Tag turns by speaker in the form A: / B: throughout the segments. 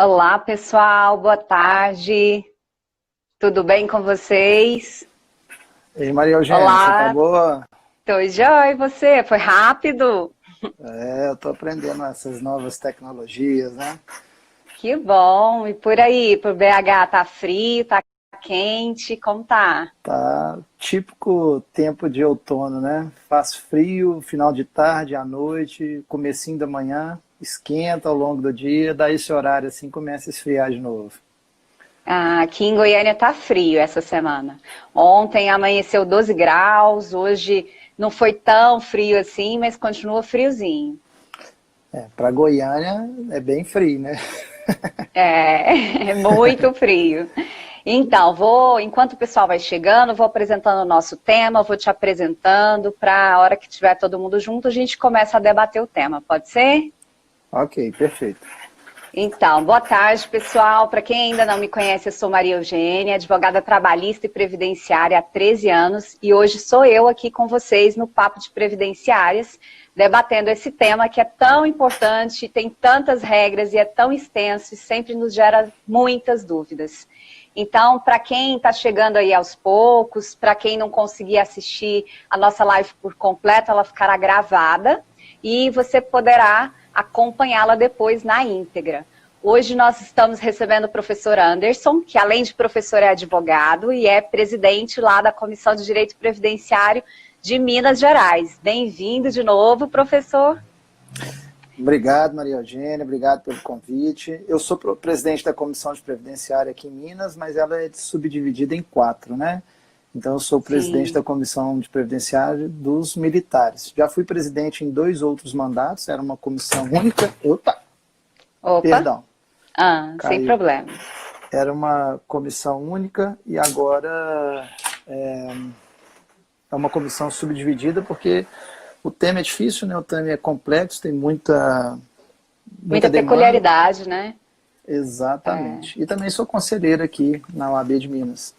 A: Olá, pessoal, boa tarde. Tudo bem com vocês?
B: Ei, Maria Eugênia, você tá
A: Olá,
B: boa?
A: tô joia, e você? Foi rápido?
B: Eu tô aprendendo essas novas tecnologias, né?
A: Que bom. E por aí, por BH, tá frio, tá quente, como tá?
B: Tá típico tempo de outono, né? Faz frio, final de tarde, à noite, comecinho da manhã, esquenta ao longo do dia, daí esse horário assim começa a esfriar de novo.
A: Ah, aqui em Goiânia tá frio essa semana. Ontem amanheceu 12 graus, hoje não foi tão frio assim, mas continua friozinho.
B: Para Goiânia é bem frio, né?
A: É, é muito frio. Então, enquanto o pessoal vai chegando, vou apresentando o nosso tema, vou te apresentando, para a hora que tiver todo mundo junto, a gente começa a debater o tema, pode ser?
B: Ok, perfeito.
A: Então, boa tarde, pessoal. Para quem ainda não me conhece, eu sou Maria Eugênia, advogada trabalhista e previdenciária há 13 anos, e hoje sou eu aqui com vocês no Papo de Previdenciárias, debatendo esse tema que é tão importante, tem tantas regras e é tão extenso e sempre nos gera muitas dúvidas. Então, para quem está chegando aí aos poucos, para quem não conseguir assistir a nossa live por completo, ela ficará gravada e você poderá acompanhá-la depois na íntegra. Hoje nós estamos recebendo o professor Anderson, que além de professor é advogado e é presidente lá da Comissão de Direito Previdenciário de Minas Gerais. Bem-vindo de novo, professor.
B: Obrigado, Maria Eugênia, obrigado pelo convite. Eu sou presidente da Comissão de Previdenciária aqui em Minas, mas ela é subdividida em 4, né? Então, eu sou presidente
A: Sim.
B: da Comissão de Previdenciária dos Militares. Já fui presidente em 2 outros mandatos, era uma comissão única. Opa,
A: Opa.
B: perdão,
A: Sem
B: caiu.
A: problema.
B: Era uma comissão única e agora é uma comissão subdividida porque o tema é difícil, né? O tema é complexo, tem muita
A: Muita
B: demanda.
A: peculiaridade, né?
B: Exatamente. E também sou conselheiro aqui na OAB de Minas.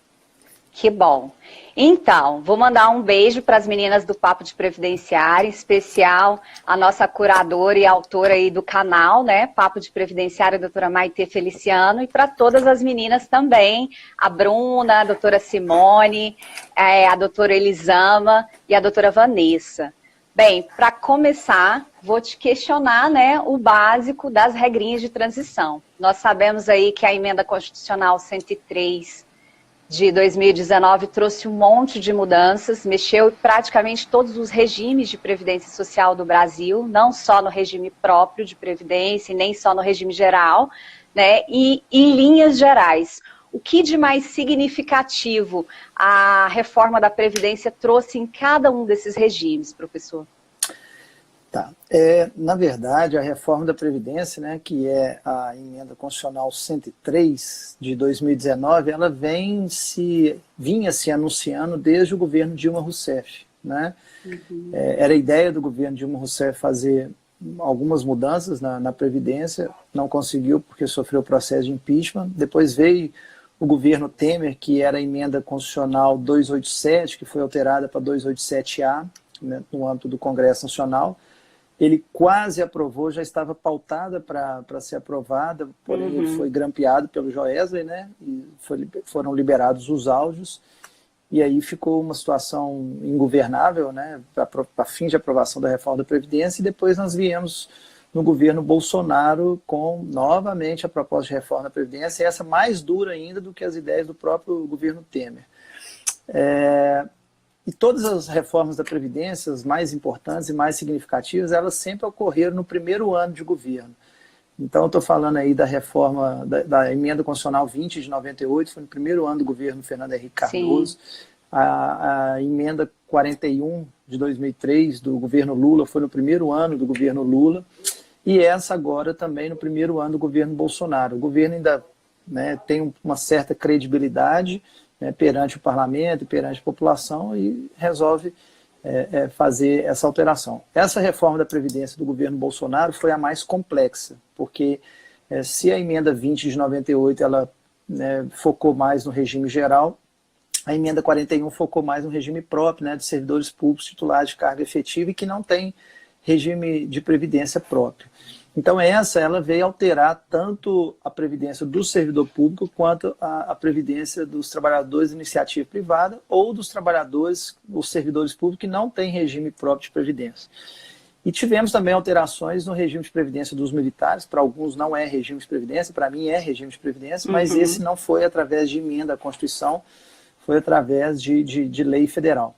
A: Que bom. Então, vou mandar um beijo para as meninas do Papo de Previdenciária, em especial a nossa curadora e autora aí do canal, né? Papo de Previdenciária, a doutora Maitê Feliciano, e para todas as meninas também, a Bruna, a doutora Simone, a doutora Elisama e a doutora Vanessa. Bem, para começar, vou te questionar, né, o básico das regrinhas de transição. Nós sabemos aí que a Emenda Constitucional 103 de 2019 trouxe um monte de mudanças, mexeu praticamente todos os regimes de previdência social do Brasil, não só no regime próprio de previdência, nem só no regime geral, né? E em linhas gerais, o que de mais significativo a reforma da Previdência trouxe em cada um desses regimes, professor?
B: Tá. Na verdade, a reforma da Previdência, né, que é a Emenda Constitucional 103 de 2019, ela vinha se anunciando desde o governo Dilma Rousseff, né? Era a ideia do governo Dilma Rousseff fazer algumas mudanças na Previdência, não conseguiu porque sofreu processo de impeachment. Depois veio o governo Temer, que era a Emenda Constitucional 287, que foi alterada para 287A, né, no âmbito do Congresso Nacional. Ele quase aprovou, já estava pautada para ser aprovada, porém ele foi grampeado pelo Joesley, né? E foram liberados os áudios, e aí ficou uma situação ingovernável, né? Para fim de aprovação da reforma da Previdência, e depois nós viemos no governo Bolsonaro com novamente a proposta de reforma da Previdência, e essa mais dura ainda do que as ideias do próprio governo Temer. E todas as reformas da Previdência, as mais importantes e mais significativas, elas sempre ocorreram no primeiro ano de governo. Então, eu estou falando aí da reforma, da Emenda Constitucional 20 de 98, foi no primeiro ano do governo Fernando Henrique Cardoso. A Emenda 41 de 2003 do governo Lula foi no primeiro ano do governo Lula. E essa agora também no primeiro ano do governo Bolsonaro. O governo ainda, né, tem uma certa credibilidade, né, perante o parlamento, perante a população, e resolve fazer essa alteração. Essa reforma da Previdência do governo Bolsonaro foi a mais complexa, porque se a emenda 20 de 98 ela, né, focou mais no regime geral, a emenda 41 focou mais no regime próprio, né, de servidores públicos titulares de carga efetiva e que não tem regime de previdência próprio. Então ela veio alterar tanto a previdência do servidor público quanto a previdência dos trabalhadores de iniciativa privada ou dos trabalhadores, os servidores públicos que não têm regime próprio de previdência. E tivemos também alterações no regime de previdência dos militares. Para alguns não é regime de previdência, para mim é regime de previdência, mas esse não foi através de emenda à Constituição, foi através de lei federal.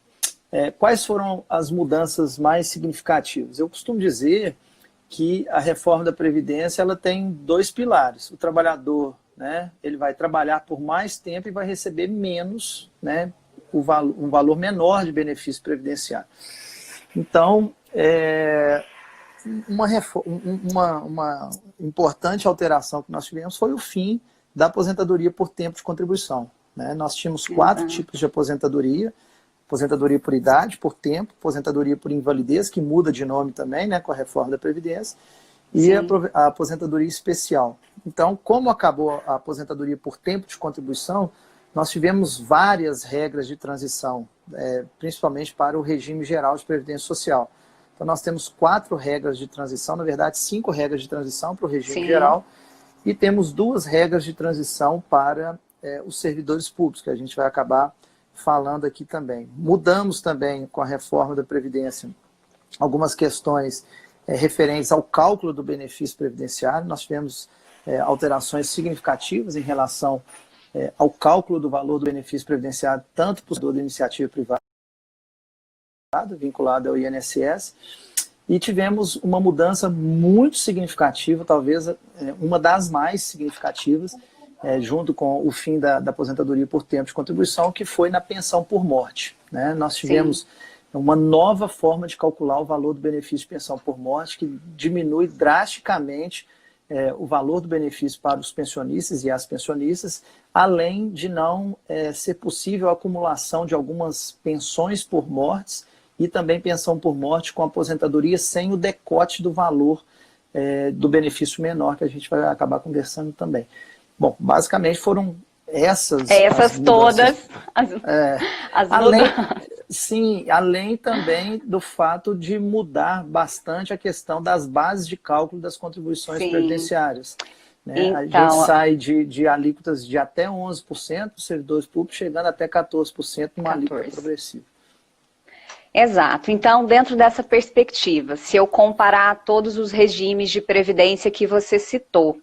B: Quais foram as mudanças mais significativas? Eu costumo dizer que a reforma da Previdência ela tem dois pilares. O trabalhador, né, ele vai trabalhar por mais tempo e vai receber menos, né, um valor menor de benefício previdenciário. Então, uma importante alteração que nós tivemos foi o fim da aposentadoria por tempo de contribuição. Né? Nós tínhamos 4 tipos de aposentadoria: aposentadoria por idade, por tempo, aposentadoria por invalidez, que muda de nome também, né, com a reforma da Previdência, e a aposentadoria especial. Então, como acabou a aposentadoria por tempo de contribuição, nós tivemos várias regras de transição, principalmente para o regime geral de previdência social. Então, nós temos 4 regras de transição, na verdade, 5 regras de transição para o regime geral, e temos 2 regras de transição para os servidores públicos, que a gente vai acabar falando aqui também. Mudamos também, com a reforma da Previdência, algumas questões referentes ao cálculo do benefício previdenciário. Nós tivemos alterações significativas em relação ao cálculo do valor do benefício previdenciário, tanto para o setor da iniciativa privada, vinculado ao INSS, e tivemos uma mudança muito significativa, talvez uma das mais significativas, junto com o fim da aposentadoria por tempo de contribuição, que foi na pensão por morte. Né? Nós tivemos uma nova forma de calcular o valor do benefício de pensão por morte, que diminui drasticamente o valor do benefício para os pensionistas e as pensionistas, além de não ser possível a acumulação de algumas pensões por mortes e também pensão por morte com aposentadoria sem o decote do valor do benefício menor, que a gente vai acabar conversando também. Bom, basicamente foram essas
A: todas as mudanças.
B: Sim, além também do fato de mudar bastante a questão das bases de cálculo das contribuições previdenciárias. Né? Então, a gente sai de alíquotas de até 11% dos servidores públicos, chegando até 14% numa alíquota progressiva.
A: Exato. Então, dentro dessa perspectiva, se eu comparar todos os regimes de previdência que você citou,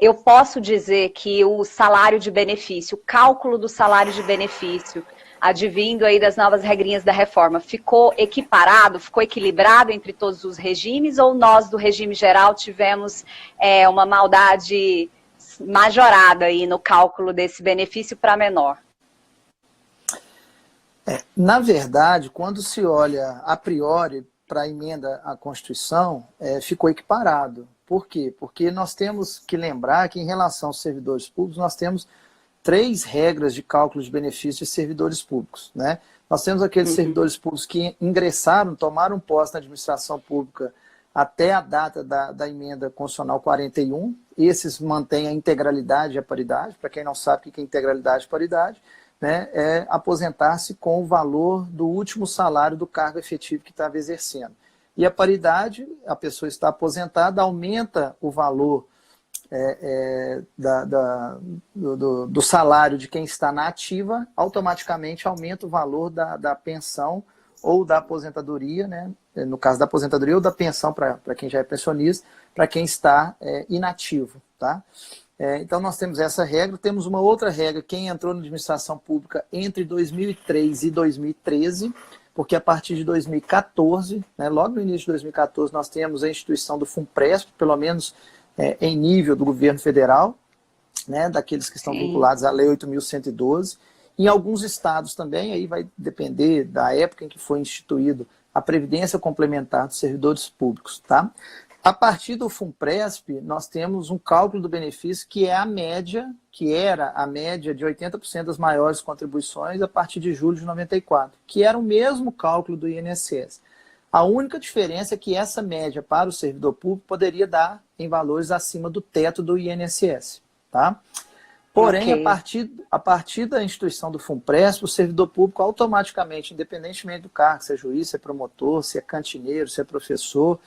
A: eu posso dizer que o salário de benefício, o cálculo do salário de benefício, advindo aí das novas regrinhas da reforma, ficou equiparado, ficou equilibrado entre todos os regimes, ou nós do regime geral tivemos uma maldade majorada aí no cálculo desse benefício para menor?
B: Na verdade, quando se olha a priori para a emenda à Constituição, ficou equiparado. Por quê? Porque nós temos que lembrar que, em relação aos servidores públicos, nós temos 3 regras de cálculo de benefícios de servidores públicos. Né? Nós temos aqueles servidores públicos que ingressaram, tomaram posse na administração pública até a data da emenda constitucional 41. Esses mantêm a integralidade e a paridade. Para quem não sabe o que é integralidade e paridade, né, é aposentar-se com o valor do último salário do cargo efetivo que estava exercendo. E a paridade, a pessoa está aposentada, aumenta o valor do salário de quem está na ativa, automaticamente aumenta o valor da pensão ou da aposentadoria, né, no caso da aposentadoria ou da pensão para quem já é pensionista, para quem está inativo. Tá? Então nós temos essa regra, temos uma outra regra, quem entrou na administração pública entre 2003 e 2013, porque a partir de 2014, né, logo no início de 2014, nós temos a instituição do FUNPRESP, pelo menos em nível do governo federal, né, daqueles que estão vinculados à Lei 8.112. Em alguns estados também, aí vai depender da época em que foi instituído a Previdência Complementar dos Servidores Públicos. Tá? A partir do FUNPRESP, nós temos um cálculo do benefício que é a média, que era a média de 80% das maiores contribuições a partir de julho de 94, que era o mesmo cálculo do INSS. A única diferença é que essa média para o servidor público poderia dar em valores acima do teto do INSS. Tá? Porém, a partir da instituição do FUNPRESP, o servidor público automaticamente, independentemente do cargo, se é juiz, se é promotor, se é cantineiro, se é professor,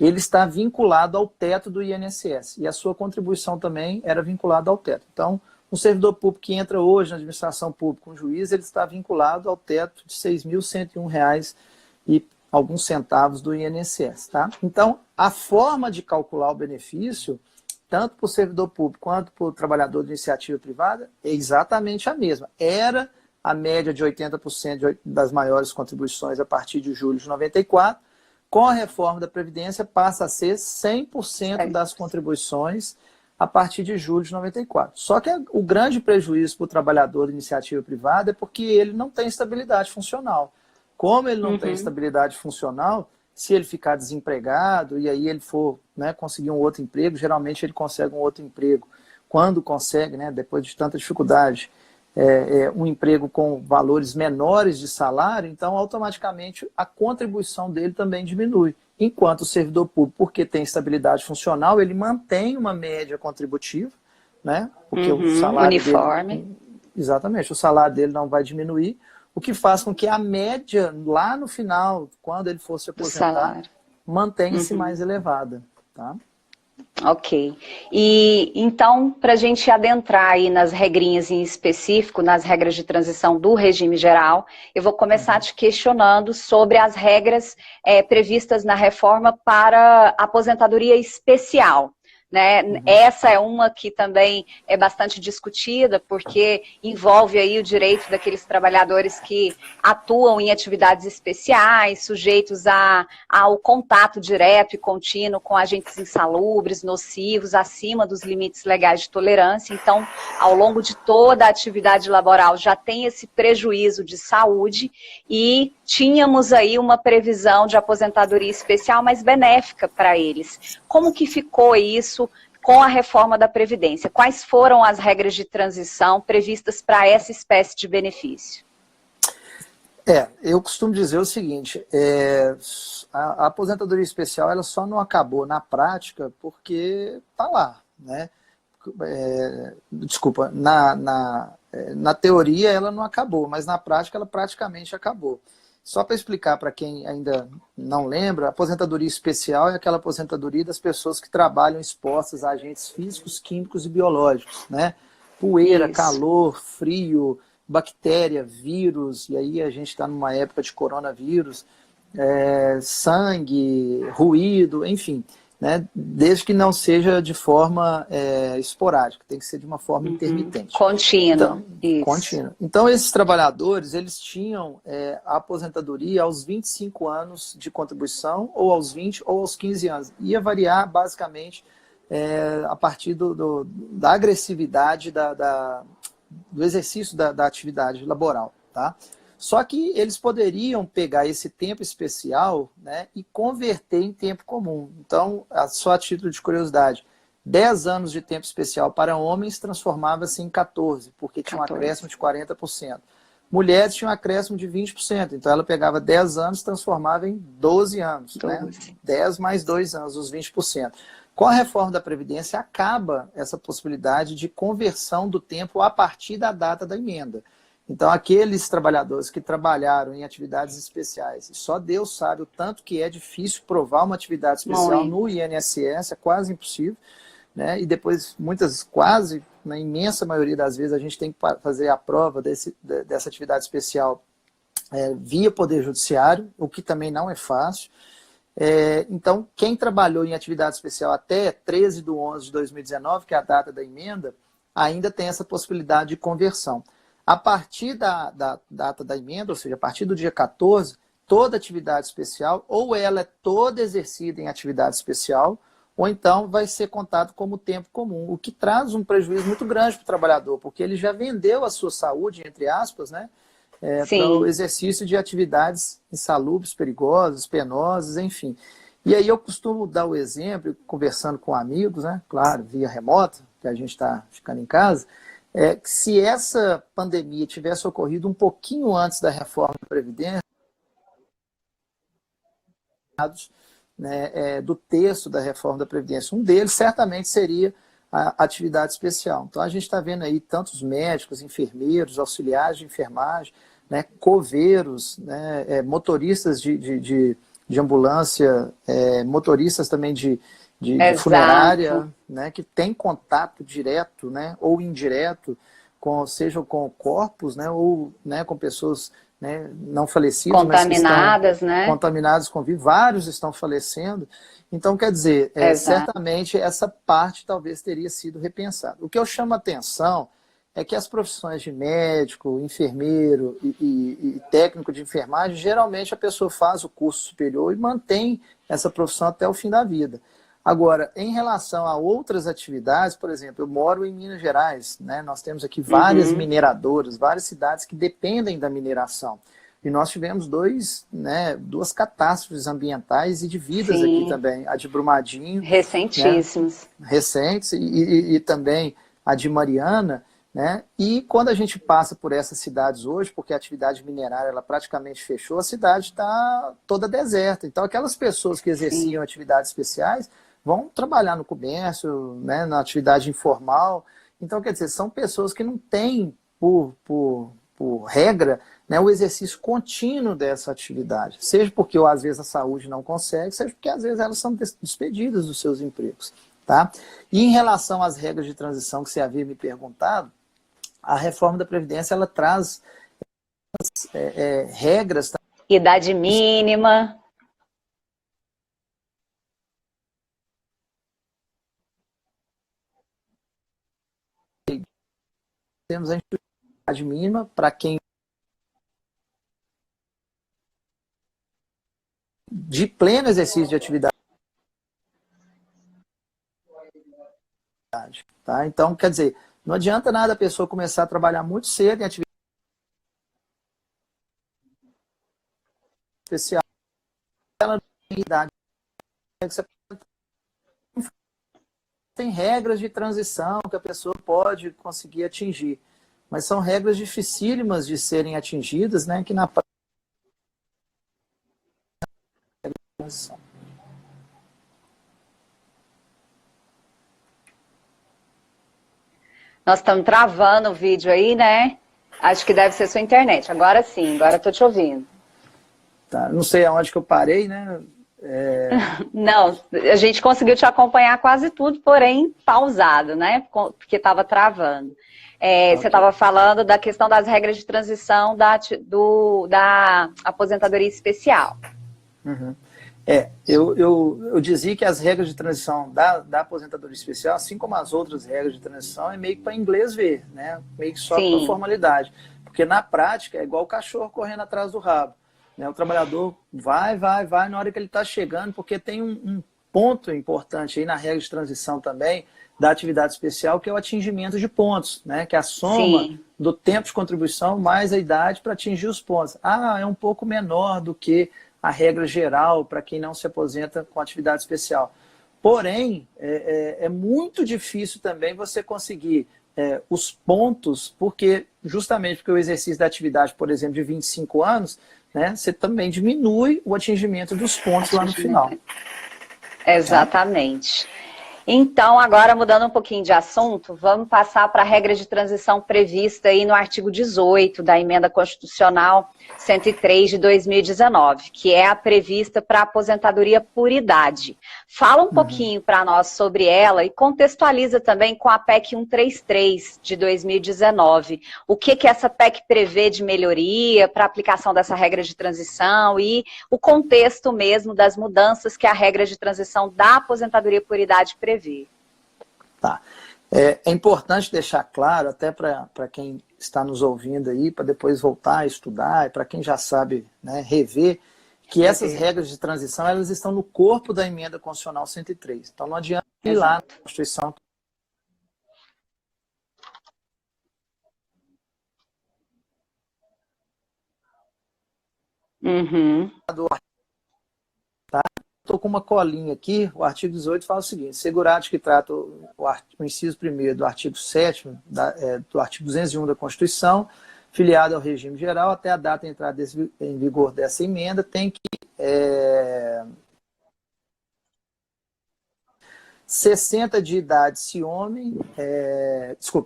B: ele está vinculado ao teto do INSS. E a sua contribuição também era vinculada ao teto. Então, um servidor público que entra hoje na administração pública, um juiz, ele está vinculado ao teto de R$ 6.101 e alguns centavos do INSS. Tá? Então, a forma de calcular o benefício, tanto para o servidor público quanto para o trabalhador de iniciativa privada, é exatamente a mesma. Era a média de 80% das maiores contribuições a partir de julho de 94. Com a reforma da Previdência, passa a ser 100% das contribuições a partir de julho de 94. Só que o grande prejuízo para o trabalhador de iniciativa privada é porque ele não tem estabilidade funcional. Como ele não tem estabilidade funcional, se ele ficar desempregado e aí ele for, né, conseguir um outro emprego, geralmente ele consegue um outro emprego. Quando consegue, né, depois de tanta dificuldade, um emprego com valores menores de salário, então automaticamente a contribuição dele também diminui. Enquanto o servidor público, porque tem estabilidade funcional, ele mantém uma média contributiva, né? Porque o salário
A: uniforme.
B: dele, exatamente, o salário dele não vai diminuir, o que faz com que a média, lá no final, quando ele for se aposentar, mantenha-se mais elevada. Tá?
A: Ok. E então, para a gente adentrar aí nas regrinhas em específico, nas regras de transição do regime geral, eu vou começar te questionando sobre as regras previstas na reforma para aposentadoria especial. Né? Essa é uma que também é bastante discutida, porque envolve aí o direito daqueles trabalhadores que atuam em atividades especiais, sujeitos ao contato direto e contínuo com agentes insalubres, nocivos, acima dos limites legais de tolerância. Então, ao longo de toda a atividade laboral, já tem esse prejuízo de saúde e tínhamos aí uma previsão de aposentadoria especial mais benéfica para eles. Como que ficou isso com a reforma da Previdência? Quais foram as regras de transição previstas para essa espécie de benefício?
B: Eu costumo dizer o seguinte, a aposentadoria especial ela só não acabou na prática porque está lá, né? Desculpa, na teoria ela não acabou, mas na prática ela praticamente acabou. Só para explicar para quem ainda não lembra, a aposentadoria especial é aquela aposentadoria das pessoas que trabalham expostas a agentes físicos, químicos e biológicos, né? Poeira, calor, frio, bactéria, vírus, e aí a gente está numa época de coronavírus, sangue, ruído, enfim, né? Desde que não seja de forma esporádica, tem que ser de uma forma intermitente.
A: Contínua.
B: Então, contínua. Então, esses trabalhadores, eles tinham a aposentadoria aos 25 anos de contribuição, ou aos 20, ou aos 15 anos. Ia variar, basicamente, a partir da agressividade do exercício da atividade laboral, tá? Só que eles poderiam pegar esse tempo especial, né, e converter em tempo comum. Então, só a título de curiosidade, 10 anos de tempo especial para homens transformava-se em 14, porque tinha um acréscimo de 40%. Mulheres tinham um acréscimo de 20%, então ela pegava 10 anos e transformava em 12 anos. 12. Né? 10 mais 2 anos, os 20%. Com a reforma da Previdência, acaba essa possibilidade de conversão do tempo a partir da data da emenda. Então, aqueles trabalhadores que trabalharam em atividades especiais, e só Deus sabe o tanto que é difícil provar uma atividade especial no INSS, é quase impossível, né? E depois, na imensa maioria das vezes, a gente tem que fazer a prova dessa atividade especial via Poder Judiciário, o que também não é fácil. Então, quem trabalhou em atividade especial até 13/11/2019, que é a data da emenda, ainda tem essa possibilidade de conversão. A partir da data da emenda, ou seja, a partir do dia 14, toda atividade especial, ou ela é toda exercida em atividade especial, ou então vai ser contado como tempo comum, o que traz um prejuízo muito grande para o trabalhador, porque ele já vendeu a sua saúde, entre aspas, né, para o exercício de atividades insalubres, perigosas, penosas, enfim. E aí eu costumo dar o exemplo, conversando com amigos, né, claro, via remota, que a gente está ficando em casa, que se essa pandemia tivesse ocorrido um pouquinho antes da reforma da Previdência, né, do texto da reforma da Previdência, um deles certamente seria a atividade especial. Então a gente está vendo aí tantos médicos, enfermeiros, auxiliares de enfermagem, né, coveiros, né, motoristas de de ambulância, motoristas também de
A: Exato.
B: funerária, né, que tem contato direto, né, ou indireto, seja com corpos, né, ou, né, com pessoas, né, não falecidas, mas que estão
A: Contaminadas, né?
B: contaminados com vírus. Vários estão falecendo. Então, quer dizer,
A: Exato.
B: certamente essa parte talvez teria sido repensada. O que eu chamo a atenção é que as profissões de médico, enfermeiro e técnico de enfermagem, geralmente a pessoa faz o curso superior e mantém essa profissão até o fim da vida. Agora, em relação a outras atividades, por exemplo, eu moro em Minas Gerais, né? Nós temos aqui várias
A: Uhum.
B: mineradoras, várias cidades que dependem da mineração. E nós tivemos duas catástrofes ambientais e de vidas aqui
A: Sim,
B: também. A de Brumadinho, né?
A: recentíssimos.
B: Recentes, e também a de Mariana, né? E quando a gente passa por essas cidades hoje, porque a atividade minerária ela praticamente fechou, a cidade está toda deserta. Então, aquelas pessoas que
A: Sim.
B: exerciam atividades especiais vão trabalhar no comércio, né? Na atividade informal. Então, quer dizer, são pessoas que não têm, por regra, né, o exercício contínuo dessa atividade. Seja porque, ou, às vezes, a saúde não consegue, seja porque, às vezes, elas são despedidas dos seus empregos. Tá? E em relação às regras de transição que você havia me perguntado, a reforma da Previdência ela traz regras.
A: Idade mínima.
B: Temos a idade mínima para quem de pleno exercício de atividade. Tá? Então, quer dizer, não adianta nada a pessoa começar a trabalhar muito cedo em atividade especial, ela não tem idade. Tem regras de transição que a pessoa pode conseguir atingir, mas são regras dificílimas de serem atingidas, né, que na transição.
A: Nós estamos travando o vídeo aí, né? Acho que deve ser sua internet. Agora sim, agora estou te ouvindo.
B: Tá? Não sei aonde que eu parei, né?
A: Não, a gente conseguiu te acompanhar quase tudo, porém pausado, né? Porque estava travando. Você
B: Ok.
A: estava falando da questão das regras de transição da aposentadoria especial.
B: Uhum. Eu dizia que as regras de transição da aposentadoria especial, assim como as outras regras de transição, é meio que para inglês ver, né? Meio que só para
A: Sim,
B: formalidade. Porque na prática é igual o cachorro correndo atrás do rabo. Né? O trabalhador vai na hora que ele está chegando, porque tem um ponto importante aí na regra de transição também da atividade especial, que é o atingimento de pontos, né? Que é a soma
A: sim,
B: do tempo de contribuição mais a idade para atingir os pontos. Ah, é um pouco menor do que a regra geral para quem não se aposenta com atividade especial. Porém, é muito difícil também você conseguir os pontos, justamente porque o exercício da atividade, por exemplo, de 25 anos, né, você também diminui o atingimento dos pontos lá no final.
A: atingimento.
B: Tá?
A: Exatamente. Então, agora mudando um pouquinho de assunto, vamos passar para a regra de transição prevista aí no artigo 18 da Emenda Constitucional 103 de 2019, que é a prevista para a aposentadoria por idade. Fala um
B: Uhum.
A: pouquinho para nós sobre ela e contextualiza também com a PEC 133 de 2019. O que essa PEC prevê de melhoria para a aplicação dessa regra de transição e o contexto mesmo das mudanças que a regra de transição da aposentadoria por idade prevê.
B: Tá. É importante deixar claro, até para quem está nos ouvindo aí, para depois voltar a estudar, e para quem já sabe, né, rever, que essas regras de transição elas estão no corpo da Emenda Constitucional 103. Então não adianta ir lá na
A: Exato.
B: Constituição
A: Uhum.
B: do Estou com uma colinha aqui, o artigo 18 fala o seguinte: segurado que trata o inciso 1º do artigo 7º do artigo 201 da Constituição, filiado ao regime geral, até a data de entrada em vigor dessa emenda, tem que 60 de idade se homem,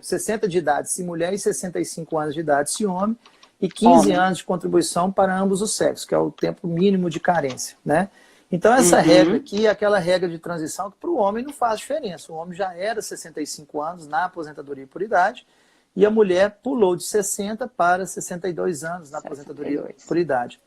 B: 60 de idade se mulher e 65 anos de idade se homem, e 15
A: Homem.
B: anos de contribuição para ambos os sexos, que é o tempo mínimo de carência, né? Então, essa regra aqui é aquela regra de transição que para o homem não faz diferença. O homem já era 65 anos na aposentadoria por idade e a mulher pulou de 60 para 62 anos na aposentadoria
A: 62.
B: por idade.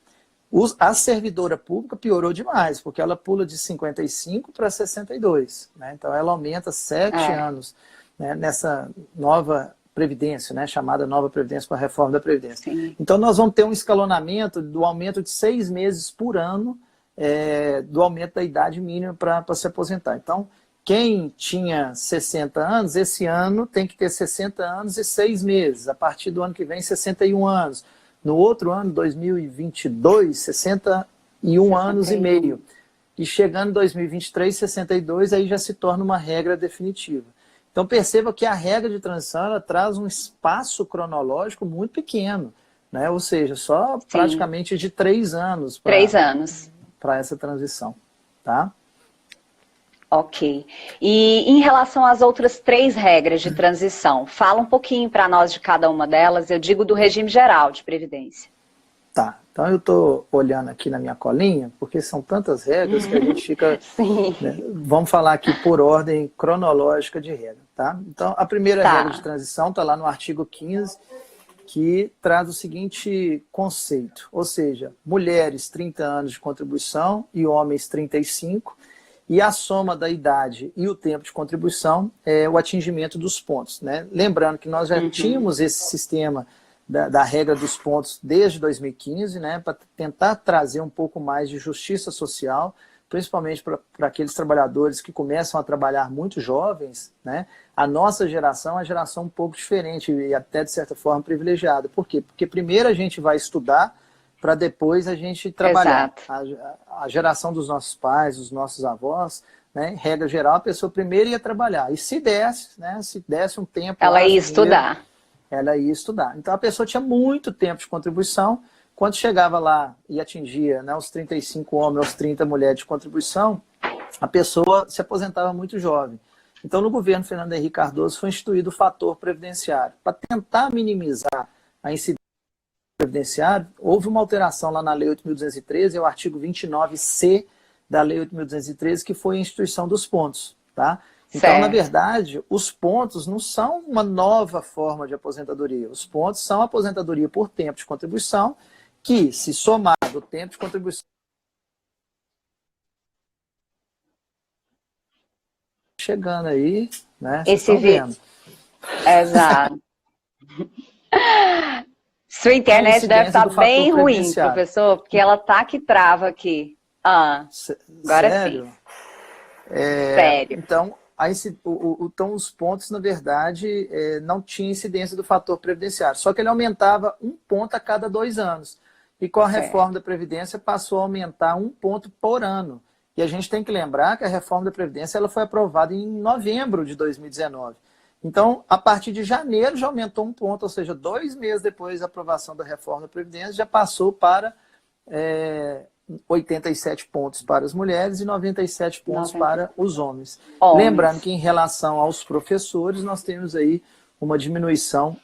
B: A servidora pública piorou demais, porque ela pula de 55 para 62. Né? Então, ela aumenta 7 anos, né, nessa nova Previdência, né, chamada nova Previdência com a reforma da Previdência.
A: Sim.
B: Então, nós vamos ter um escalonamento do aumento de 6 meses por ano do aumento da idade mínima para se aposentar. Então, quem tinha 60 anos, esse ano tem que ter 60 anos e 6 meses. A partir do ano que vem, 61 anos. No outro ano, 2022, 61 anos e meio. E chegando em 2023, 62, aí já se torna uma regra definitiva. Então perceba que a regra de transição ela traz um espaço cronológico muito pequeno, né? Ou seja, só praticamente de 3 anos.
A: 3 anos.
B: Para essa transição, tá?
A: Ok. E em relação às outras 3 regras de transição, fala um pouquinho para nós de cada uma delas, eu digo do regime geral de previdência.
B: Tá, então eu estou olhando aqui na minha colinha, porque são tantas regras que a gente fica...
A: Sim.
B: Né, vamos falar aqui por ordem cronológica de regra, tá? Então, a primeira regra de transição está lá no artigo 15, que traz o seguinte conceito, ou seja, mulheres 30 anos de contribuição e homens 35, e a soma da idade e o tempo de contribuição é o atingimento dos pontos, né? Lembrando que nós já tínhamos esse sistema da regra dos pontos desde 2015, né, para tentar trazer um pouco mais de justiça social, principalmente para aqueles trabalhadores que começam a trabalhar muito jovens, né? A nossa geração é uma geração um pouco diferente e até, de certa forma, privilegiada. Por quê? Porque primeiro a gente vai estudar para depois a gente trabalhar. A geração dos nossos pais, dos nossos avós, né, regra geral, a pessoa primeiro ia trabalhar. E se desse, né, se desse um tempo...
A: Ela ia estudar.
B: Ela ia estudar. Então a pessoa tinha muito tempo de contribuição. Quando chegava lá e atingia, né, os 35 homens, os 30 mulheres de contribuição, a pessoa se aposentava muito jovem. Então, no governo Fernando Henrique Cardoso, foi instituído o fator previdenciário. Para tentar minimizar a incidência previdenciária, houve uma alteração lá na Lei 8.213, é o artigo 29C da Lei 8.213, que foi a instituição dos pontos. Tá? Então, na verdade, os pontos não são uma nova forma de aposentadoria. Os pontos são aposentadoria por tempo de contribuição, que, se somado o tempo de contribuição, chegando aí, né?
A: Esse vídeo. Exato. Sua internet deve estar bem ruim, professor, porque ela tá que trava aqui. Agora
B: sério?
A: sim.
B: Sério. Então, então, os pontos, na verdade, não tinha incidência do fator previdenciário. Só que ele aumentava 1 ponto a cada 2 anos. E com a reforma da Previdência passou a aumentar 1 ponto por ano. E a gente tem que lembrar que a reforma da Previdência ela foi aprovada em novembro de 2019. Então, a partir de janeiro já aumentou 1 ponto, ou seja, 2 meses depois da aprovação da reforma da Previdência, já passou para 87 pontos para as mulheres e 97 pontos para os homens. Lembrando que em relação aos professores, nós temos aí uma diminuição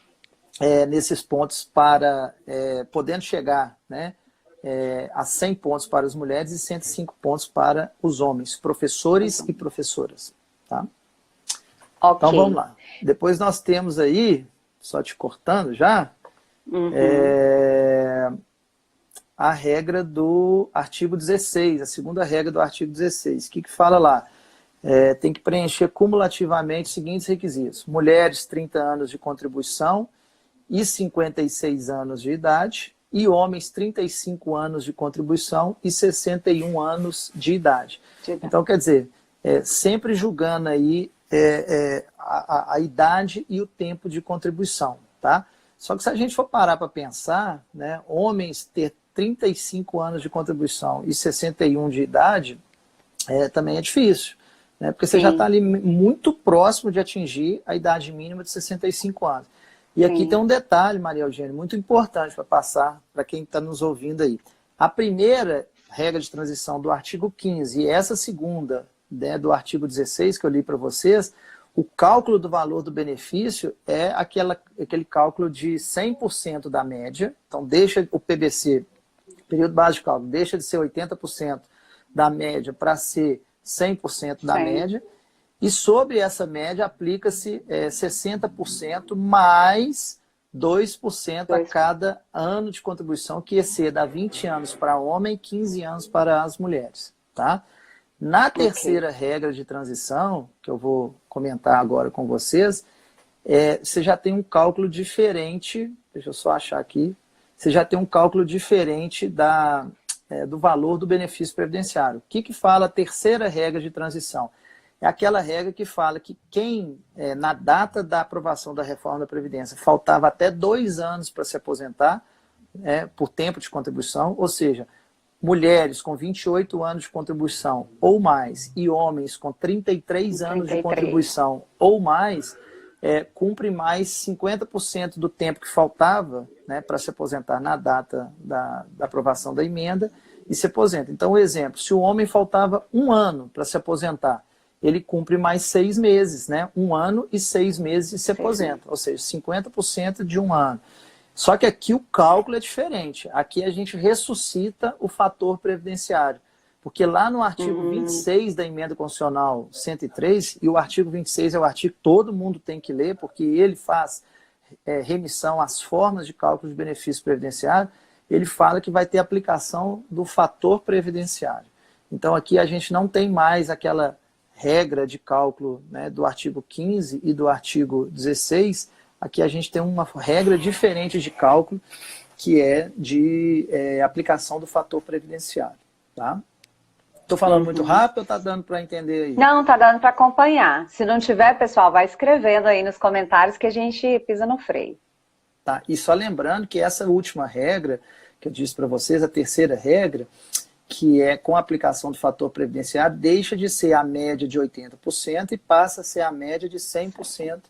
B: nesses pontos para, podendo chegar, né, a 100 pontos para as mulheres e 105 pontos para os homens, professores e professoras. Tá? Então vamos lá. Depois nós temos aí, só te cortando já, a regra do artigo 16, a segunda regra do artigo 16. O que fala lá? Tem que preencher cumulativamente os seguintes requisitos. Mulheres, 30 anos de contribuição e 56 anos de idade, e homens, 35 anos de contribuição e 61 anos de idade. Então, quer dizer, sempre julgando aí a idade e o tempo de contribuição, tá? Só que se a gente for parar para pensar, né, homens ter 35 anos de contribuição e 61 de idade, também é difícil, né? Porque você já está ali muito próximo de atingir a idade mínima de 65 anos. E aqui tem um detalhe, Maria Eugênia, muito importante para passar para quem está nos ouvindo aí. A primeira regra de transição do artigo 15 e essa segunda, né, do artigo 16 que eu li para vocês, O cálculo do valor do benefício é aquele cálculo de 100% da média. Então, deixa o PBC, período básico de cálculo, deixa de ser 80% da média para ser 100% da média. E sobre essa média aplica-se 60% mais 2% a cada ano de contribuição que exceda 20 anos para homem e 15 anos para as mulheres. Tá? Na terceira regra de transição, que eu vou comentar agora com vocês, você já tem um cálculo diferente, deixa eu só achar aqui, você já tem um cálculo diferente do valor do benefício previdenciário. O que fala a terceira regra de transição? É aquela regra que fala que quem, na data da aprovação da reforma da Previdência, faltava até 2 anos para se aposentar, por tempo de contribuição, ou seja, mulheres com 28 anos de contribuição ou mais e homens com 33 anos de contribuição ou mais, cumpre mais 50% do tempo que faltava, né, para se aposentar na data da aprovação da emenda e se aposenta. Então, o exemplo, se o homem faltava 1 ano para se aposentar, ele cumpre mais 6 meses, né? 1 ano e 6 meses e se aposenta, ou seja, 50% de 1 ano. Só que aqui o cálculo é diferente. Aqui a gente ressuscita o fator previdenciário. Porque lá no artigo 26 da Emenda Constitucional 103, e o artigo 26 é o artigo que todo mundo tem que ler, porque ele faz remissão às formas de cálculo de benefício previdenciário, ele fala que vai ter aplicação do fator previdenciário. Então aqui a gente não tem mais aquela regra de cálculo, né, do artigo 15 e do artigo 16, aqui a gente tem uma regra diferente de cálculo, que é de aplicação do fator previdenciário. Tá? Estou falando muito rápido ou está dando para entender aí?
A: Não, está dando para acompanhar. Se não tiver, pessoal, vai escrevendo aí nos comentários que a gente pisa no freio.
B: Tá, e só lembrando que essa última regra, que eu disse para vocês, a terceira regra, que é com a aplicação do fator previdenciário, deixa de ser a média de 80% e passa a ser a média de 100%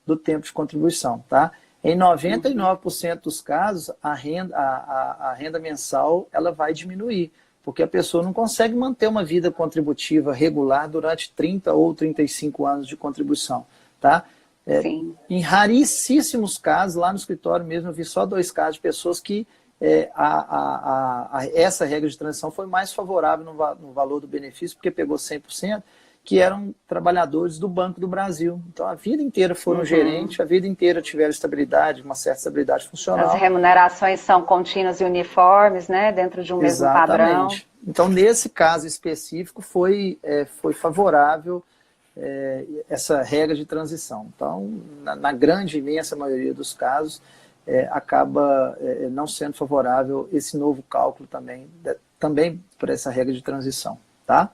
B: do tempo de contribuição. Tá? Em 99% dos casos, a renda mensal ela vai diminuir, porque a pessoa não consegue manter uma vida contributiva regular durante 30 ou 35 anos de contribuição. Tá? Em raríssimos casos, lá no escritório mesmo, eu vi só 2 casos de pessoas que essa regra de transição foi mais favorável no valor do benefício, porque pegou 100%, que eram trabalhadores do Banco do Brasil. Então, a vida inteira foram gerentes, a vida inteira tiveram estabilidade, uma certa estabilidade funcional.
A: As remunerações são contínuas e uniformes, né, dentro de um mesmo padrão.
B: Então, nesse caso específico, foi favorável essa regra de transição. Então, na grande, imensa maioria dos casos, acaba não sendo favorável esse novo cálculo também por essa regra de transição. Tá?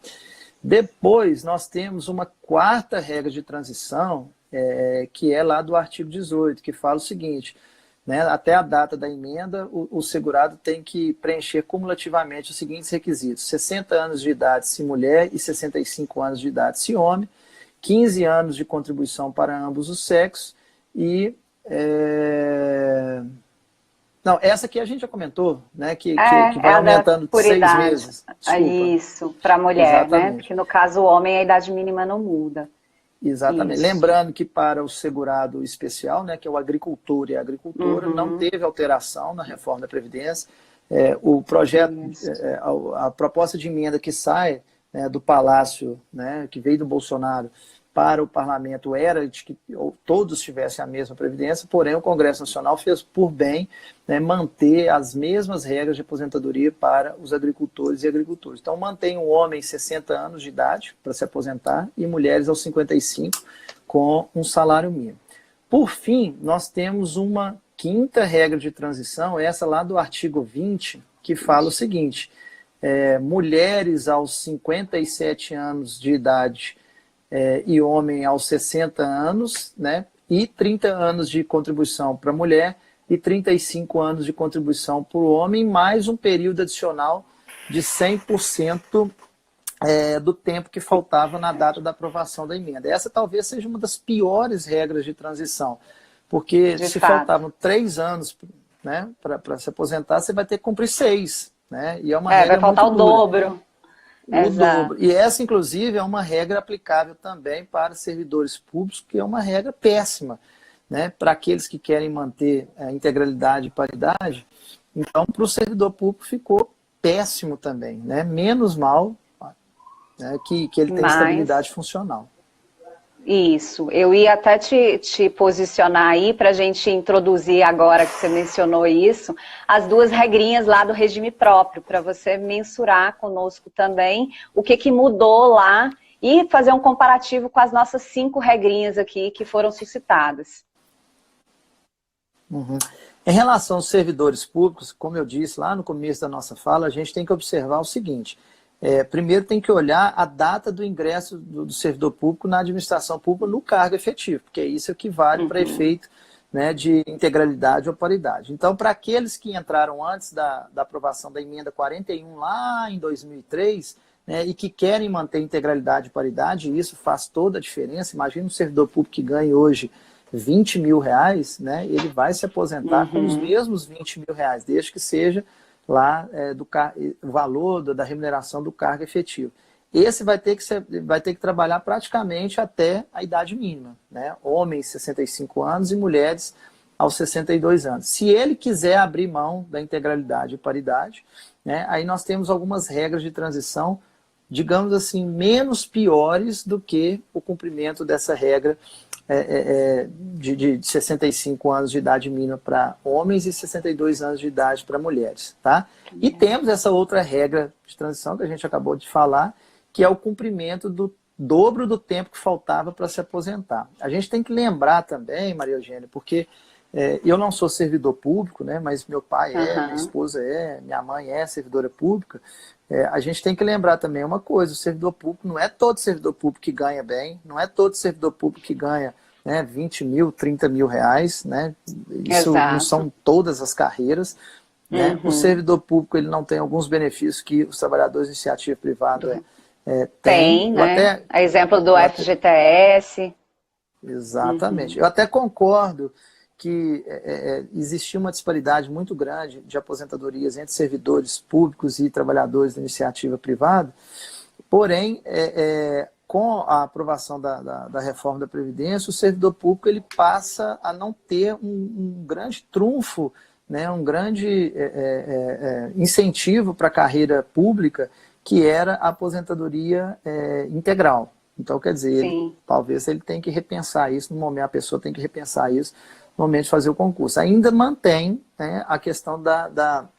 B: Depois, nós temos uma quarta regra de transição, que é lá do artigo 18, que fala o seguinte, né, até a data da emenda, o segurado tem que preencher cumulativamente os seguintes requisitos: 60 anos de idade se mulher e 65 anos de idade se homem, 15 anos de contribuição para ambos os sexos e... Não, essa aqui a gente já comentou, né? Que vai aumentando de 6 meses. Desculpa.
A: Isso, para a mulher,
B: exatamente,
A: né? Porque no caso o homem a idade mínima não muda.
B: Exatamente. Isso. Lembrando que para o segurado especial, né, que é o agricultor e a agricultora, não teve alteração na reforma da Previdência. O projeto, a proposta de emenda que sai, né, do Palácio, né, que veio do Bolsonaro, para o parlamento era de que todos tivessem a mesma previdência, porém o Congresso Nacional fez por bem, né, manter as mesmas regras de aposentadoria para os agricultores e agricultoras. Então mantém o homem 60 anos de idade para se aposentar e mulheres aos 55 com um salário mínimo. Por fim, nós temos uma quinta regra de transição, essa lá do artigo 20, que fala o seguinte: mulheres aos 57 anos de idade e homem aos 60 anos, né, e 30 anos de contribuição para a mulher e 35 anos de contribuição para o homem, mais um período adicional de 100% do tempo que faltava na data da aprovação da emenda. Essa talvez seja uma das piores regras de transição, porque se faltavam 3 anos, né, para se aposentar, você vai ter que cumprir 6. Né, e é uma regra
A: vai faltar
B: muito
A: o
B: dura.
A: dobro.
B: O
A: Exato.
B: dobro. E essa, inclusive, é uma regra aplicável também para servidores públicos, que é uma regra péssima, né? Para aqueles que querem manter a integralidade e paridade. Então, para o servidor público ficou péssimo também, né? Menos mal, né, que ele tem
A: Mas
B: estabilidade funcional.
A: isso, eu ia até te posicionar aí para a gente introduzir agora que você mencionou isso, as duas regrinhas lá do regime próprio, para você mensurar conosco também o que mudou lá e fazer um comparativo com as nossas 5 regrinhas aqui que foram suscitadas.
B: Uhum. Em relação aos servidores públicos, como eu disse lá no começo da nossa fala, a gente tem que observar o seguinte: primeiro tem que olhar a data do ingresso do servidor público na administração pública no cargo efetivo, porque isso que vale para efeito, né, de integralidade ou paridade. Então, para aqueles que entraram antes da aprovação da emenda 41 lá em 2003, né, e que querem manter integralidade e paridade, isso faz toda a diferença. Imagina um servidor público que ganha hoje R$ 20.000, né, ele vai se aposentar com os mesmos R$ 20.000, desde que seja lá o valor da remuneração do cargo efetivo. Esse vai ter que trabalhar praticamente até a idade mínima, né? Homens 65 anos e mulheres aos 62 anos. Se ele quiser abrir mão da integralidade e paridade, né, aí nós temos algumas regras de transição, digamos assim, menos piores do que o cumprimento dessa regra de 65 anos de idade mínima para homens e 62 anos de idade para mulheres, tá? E temos essa outra regra de transição que a gente acabou de falar, que é o cumprimento do dobro do tempo que faltava para se aposentar. A gente tem que lembrar também, Maria Eugênia, porque eu não sou servidor público, né, mas meu pai minha esposa minha mãe é servidora pública. A gente tem que lembrar também uma coisa: o servidor público não é todo servidor público que ganha bem, não é todo servidor público que ganha, né, 20 mil, 30 mil reais, né? Isso não são todas as carreiras, né? O servidor público ele não tem alguns benefícios que os trabalhadores de iniciativa privada têm.
A: Né? A exemplo do FGTS.
B: Exatamente. Eu até concordo que existia uma disparidade muito grande de aposentadorias entre servidores públicos e trabalhadores da iniciativa privada, porém, com a aprovação da reforma da Previdência, o servidor público ele passa a não ter um grande trunfo, né, um grande incentivo para a carreira pública, que era a aposentadoria integral. Então, quer dizer, talvez ele tenha que repensar isso no momento, a pessoa tem que repensar isso no momento de fazer o concurso. Ainda mantém, né, a questão da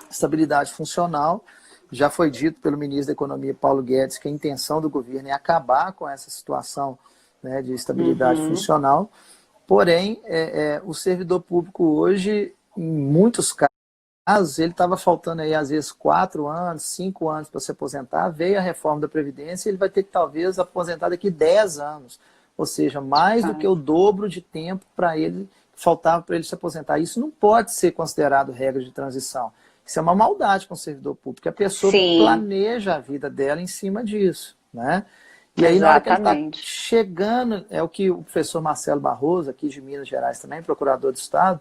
B: estabilidade funcional. Já foi dito pelo ministro da Economia, Paulo Guedes, que a intenção do governo é acabar com essa situação, né, de estabilidade funcional. Porém, o servidor público hoje, em muitos casos, ele estava faltando aí, às vezes, 4 anos, 5 anos para se aposentar. Veio a reforma da Previdência e ele vai ter que, talvez, aposentar daqui 10 anos. Ou seja, mais do que o dobro de tempo para ele, faltava para ele se aposentar. Isso não pode ser considerado regra de transição. Isso é uma maldade com o servidor público. A pessoa planeja a vida dela em cima disso, né? E aí, na hora que ele está chegando, é o que o professor Marcelo Barroso, aqui de Minas Gerais também, procurador do Estado,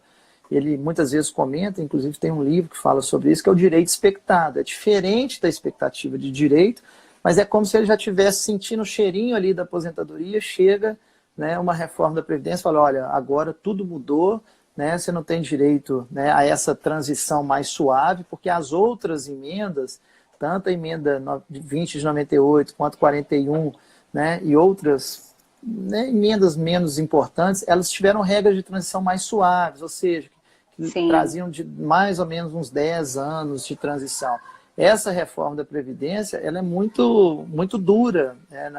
B: ele muitas vezes comenta, inclusive tem um livro que fala sobre isso, que é o direito expectado. É diferente da expectativa de direito, mas é como se ele já estivesse sentindo o cheirinho ali da aposentadoria, chega, né, uma reforma da Previdência e fala: olha, agora tudo mudou, né, você não tem direito, né, a essa transição mais suave, porque as outras emendas, tanto a emenda 20 de 98 quanto 41, né, e outras, né, emendas menos importantes, elas tiveram regras de transição mais suaves, ou seja, que traziam de mais ou menos uns 10 anos de transição. Essa reforma da Previdência, ela é muito, muito dura, né,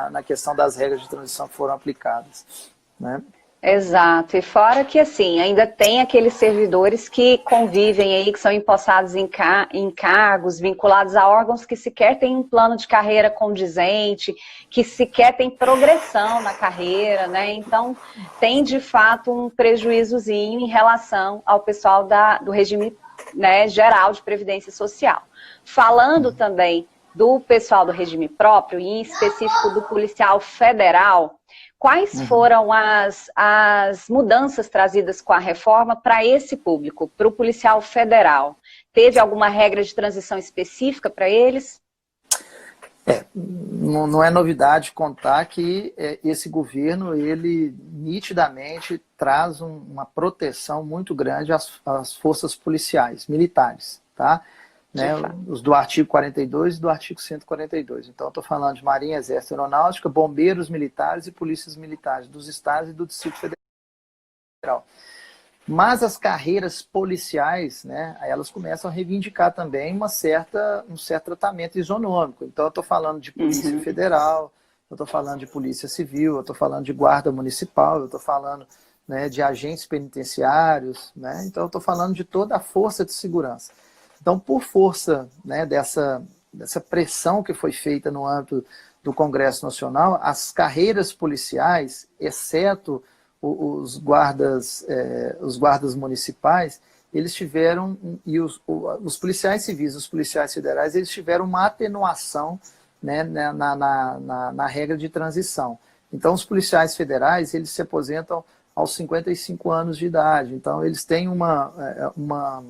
B: na questão das regras de transição que foram aplicadas, né?
A: Exato, e fora que assim, ainda tem aqueles servidores que convivem aí, que são empossados em cargos vinculados a órgãos que sequer têm um plano de carreira condizente, que sequer tem progressão na carreira, né? Então tem de fato um prejuízozinho em relação ao pessoal do regime, né, geral de Previdência Social. Falando também do pessoal do regime próprio, e em específico do policial federal, quais foram as mudanças trazidas com a reforma para esse público, para o policial federal? Teve alguma regra de transição específica para eles?
B: Não é novidade contar que esse governo, ele nitidamente traz uma proteção muito grande às forças policiais, militares, tá? Né? Os do artigo 42 e do artigo 142. Então, eu estou falando de Marinha, Exército, Aeronáutica, Bombeiros Militares e Polícias Militares dos estados e do Distrito Federal. Mas as carreiras policiais, né, elas começam a reivindicar também um certo tratamento isonômico. Então, eu estou falando de Polícia Federal, eu estou falando de Polícia Civil, eu estou falando de Guarda Municipal, eu estou falando, né, de agentes penitenciários, né, então eu estou falando de toda a força de segurança. Então, por força, né, dessa pressão que foi feita no âmbito do Congresso Nacional, as carreiras policiais, exceto os guardas municipais, eles tiveram, e os policiais civis, os policiais federais, eles tiveram uma atenuação, né, na regra de transição. Então, os policiais federais, eles se aposentam aos 55 anos de idade. Então, eles têm uma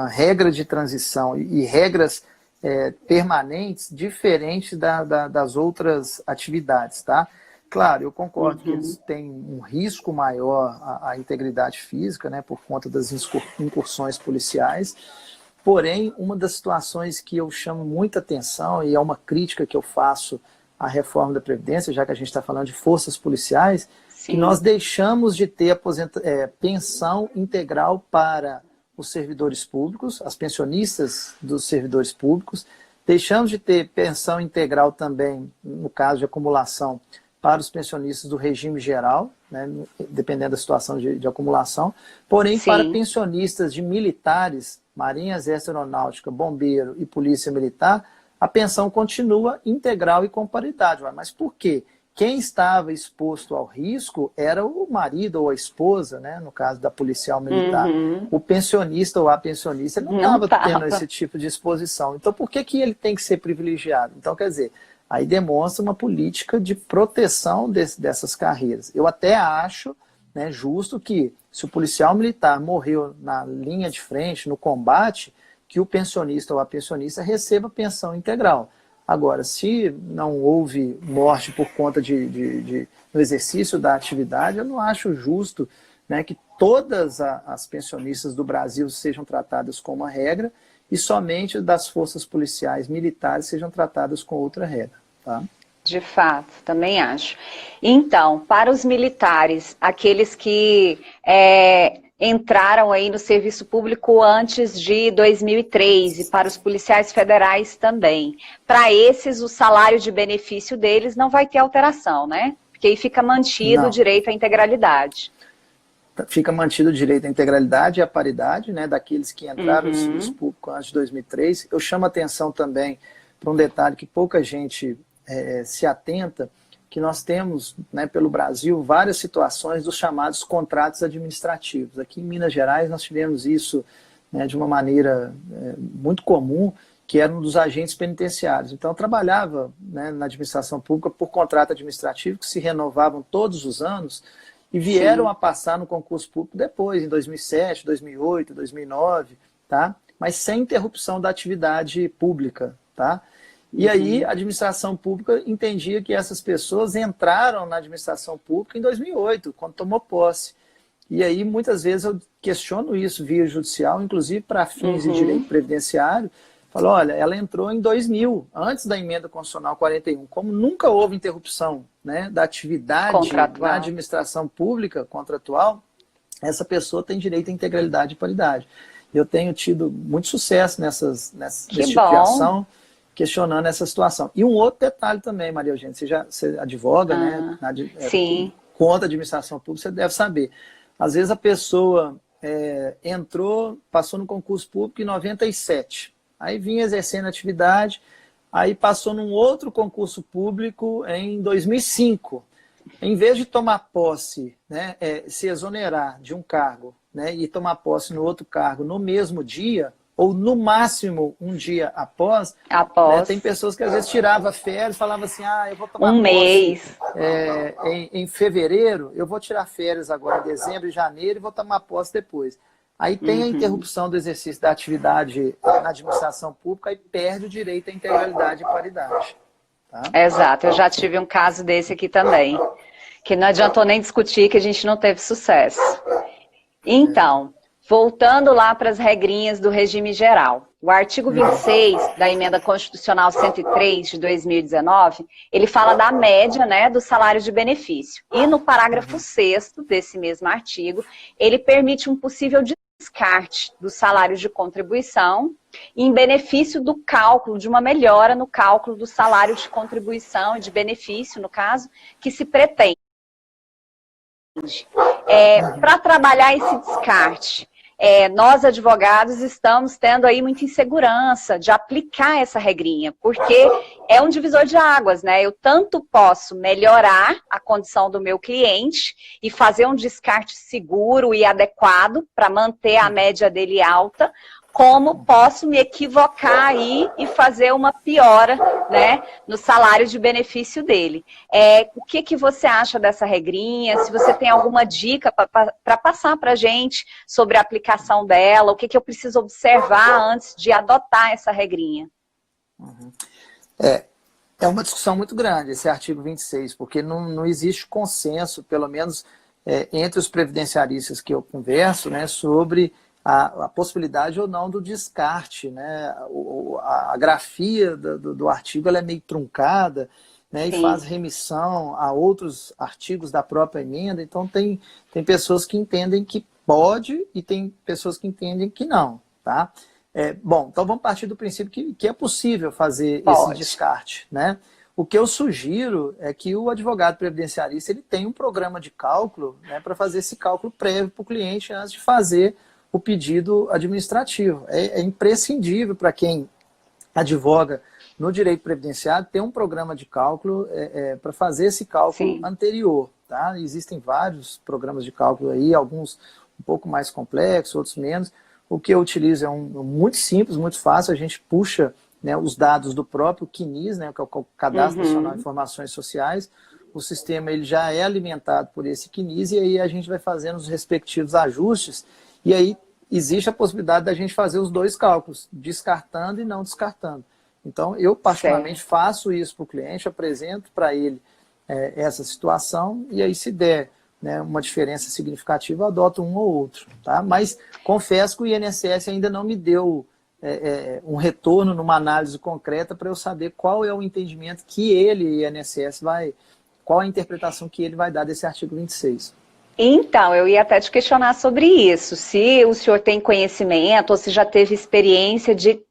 B: regra de transição e regras permanentes diferentes das outras atividades, tá? Claro, eu concordo que eles têm um risco maior à integridade física, né, por conta das incursões policiais. Porém, uma das situações que eu chamo muita atenção, e é uma crítica que eu faço à reforma da Previdência, já que a gente está falando de forças policiais, que nós deixamos de ter pensão integral para os servidores públicos, as pensionistas dos servidores públicos, deixamos de ter pensão integral também, no caso de acumulação, para os pensionistas do regime geral, né, dependendo da situação de acumulação, porém, para pensionistas de militares, Marinha, Exército, Aeronáutica, Bombeiro e Polícia Militar, a pensão continua integral e com paridade. Mas por quê? Quem estava exposto ao risco era o marido ou a esposa, né, no caso da policial militar. O pensionista ou a pensionista não estava tendo esse tipo de exposição. Então, por que ele tem que ser privilegiado? Então, quer dizer, aí demonstra uma política de proteção dessas carreiras. Eu até acho, né, justo que, se o policial militar morreu na linha de frente, no combate, que o pensionista ou a pensionista receba pensão integral. Agora, se não houve morte por conta do exercício da atividade, eu não acho justo, né, que todas as pensionistas do Brasil sejam tratadas com uma regra e somente das forças policiais militares sejam tratadas com outra regra. Tá?
A: De fato, também acho. Então, para os militares, aqueles que entraram aí no serviço público antes de 2003 e para os policiais federais também, para esses o salário de benefício deles não vai ter alteração, né? Porque aí fica mantido o direito à integralidade.
B: Fica mantido o direito à integralidade e à paridade, né, daqueles que entraram no serviço público antes de 2003. Eu chamo a atenção também para um detalhe que pouca gente se atenta, que nós temos, né, pelo Brasil, várias situações dos chamados contratos administrativos. Aqui em Minas Gerais nós tivemos isso, né, de uma maneira muito comum, que era um dos agentes penitenciários. Então eu trabalhava, né, na administração pública por contrato administrativo, que se renovavam todos os anos, e vieram a passar no concurso público depois, em 2007, 2008, 2009, tá? Mas sem interrupção da atividade pública, tá? E aí a administração pública entendia que essas pessoas entraram na administração pública em 2008, quando tomou posse. E aí muitas vezes eu questiono isso via judicial, inclusive para fins de direito previdenciário. Falo, olha, ela entrou em 2000, antes da emenda constitucional 41. Como nunca houve interrupção, né, da atividade na administração pública contratual, essa pessoa tem direito à integralidade e paridade. Eu tenho tido muito sucesso nesse tipo de ação, questionando essa situação. E um outro detalhe também, Maria Eugênia, você advoga, né, contra a administração pública, você deve saber. Às vezes a pessoa entrou, passou no concurso público em 97, aí vinha exercendo atividade, aí passou num outro concurso público em 2005. Em vez de tomar posse, né, se exonerar de um cargo, né, e tomar posse no outro cargo no mesmo dia, ou no máximo um dia após. Né, tem pessoas que às vezes tiravam férias, falavam assim, eu vou tomar posse em fevereiro, eu vou tirar férias agora em dezembro e janeiro e vou tomar posse depois. Aí tem a interrupção do exercício da atividade na administração pública e perde o direito à integralidade e paridade. Tá?
A: Exato, eu já tive um caso desse aqui também, que não adiantou nem discutir, que a gente não teve sucesso. Então, voltando lá para as regrinhas do regime geral. O artigo 26 da Emenda Constitucional 103 de 2019, ele fala da média, né, do salário de benefício. E no parágrafo 6º desse mesmo artigo, ele permite um possível descarte dos salários de contribuição em benefício do cálculo, de uma melhora no cálculo do salário de contribuição e de benefício, no caso, que se pretende. Para trabalhar esse descarte, nós advogados estamos tendo aí muita insegurança de aplicar essa regrinha, porque é um divisor de águas, né? Eu tanto posso melhorar a condição do meu cliente e fazer um descarte seguro e adequado para manter a média dele alta, como posso me equivocar aí e fazer uma piora, né, no salário de benefício dele. O que você acha dessa regrinha? Se você tem alguma dica para passar para a gente sobre a aplicação dela, o que eu preciso observar antes de adotar essa regrinha?
B: É uma discussão muito grande esse artigo 26, porque não existe consenso, pelo menos entre os previdenciaristas que eu converso, né, sobre a possibilidade ou não do descarte, né? A grafia do artigo ela é meio truncada, né? E faz remissão a outros artigos da própria emenda, então tem pessoas que entendem que pode e tem pessoas que entendem que não. Tá? Bom, então vamos partir do princípio que é possível fazer esse descarte. Né? O que eu sugiro é que o advogado previdenciarista ele tem um programa de cálculo, né, para fazer esse cálculo prévio para o cliente antes de fazer o pedido administrativo. É imprescindível para quem advoga no direito previdenciário ter um programa de cálculo para fazer esse cálculo anterior. Tá? Existem vários programas de cálculo aí, alguns um pouco mais complexos, outros menos. O que eu utilizo é muito simples, muito fácil. A gente puxa, né, os dados do próprio CNIS, né, que é o Cadastro Nacional de Informações Sociais. O sistema ele já é alimentado por esse CNIS e aí a gente vai fazendo os respectivos ajustes. E aí existe a possibilidade da gente fazer os dois cálculos, descartando e não descartando. Então, eu particularmente faço isso para o cliente, apresento para ele essa situação, e aí se der, né, uma diferença significativa, eu adoto um ou outro. Tá? Mas confesso que o INSS ainda não me deu um retorno numa análise concreta para eu saber qual é o entendimento que ele, INSS, qual a interpretação que ele vai dar desse artigo 26.
A: Então, eu ia até te questionar sobre isso, se o senhor tem conhecimento ou se já teve experiência de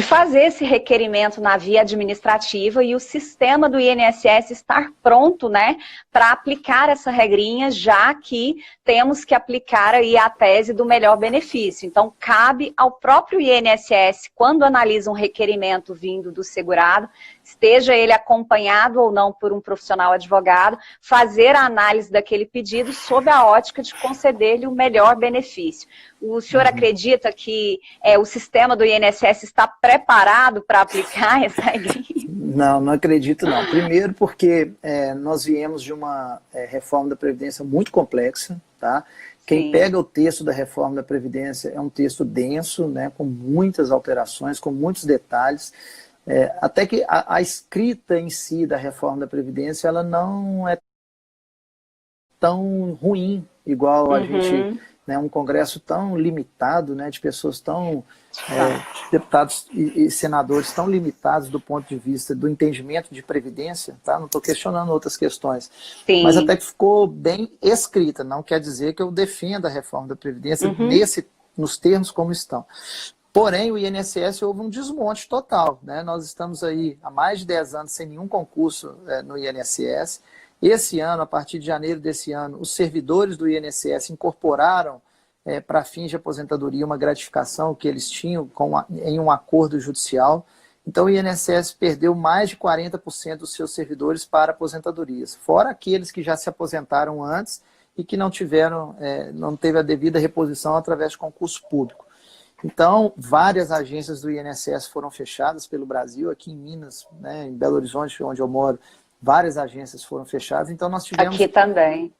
A: fazer esse requerimento na via administrativa e o sistema do INSS estar pronto, né, para aplicar essa regrinha, já que temos que aplicar aí a tese do melhor benefício. Então, cabe ao próprio INSS, quando analisa um requerimento vindo do segurado, esteja ele acompanhado ou não por um profissional advogado, fazer a análise daquele pedido sob a ótica de conceder-lhe o melhor benefício. O senhor acredita que o sistema do INSS está preparado para aplicar essa regra?
B: Não acredito não. Primeiro porque nós viemos de uma reforma da Previdência muito complexa. Tá? Quem pega o texto da reforma da Previdência é um texto denso, né, com muitas alterações, com muitos detalhes. Até que a escrita em si da reforma da Previdência ela não é tão ruim, igual a gente, né, um congresso tão limitado, né, de pessoas tão, deputados e senadores tão limitados do ponto de vista do entendimento de Previdência, tá? Não estou questionando outras questões, mas até que ficou bem escrita, não quer dizer que eu defenda a reforma da Previdência nos termos como estão. Porém, o INSS houve um desmonte total. Né? Nós estamos aí há mais de 10 anos sem nenhum concurso no INSS. Esse ano, a partir de janeiro desse ano, os servidores do INSS incorporaram para fins de aposentadoria uma gratificação que eles tinham em um acordo judicial. Então, o INSS perdeu mais de 40% dos seus servidores para aposentadorias, fora aqueles que já se aposentaram antes e que não teve a devida reposição através de concurso público. Então, várias agências do INSS foram fechadas pelo Brasil, aqui em Minas, né, em Belo Horizonte, onde eu moro, várias agências foram fechadas. Então, nós tivemos...
A: Aqui também.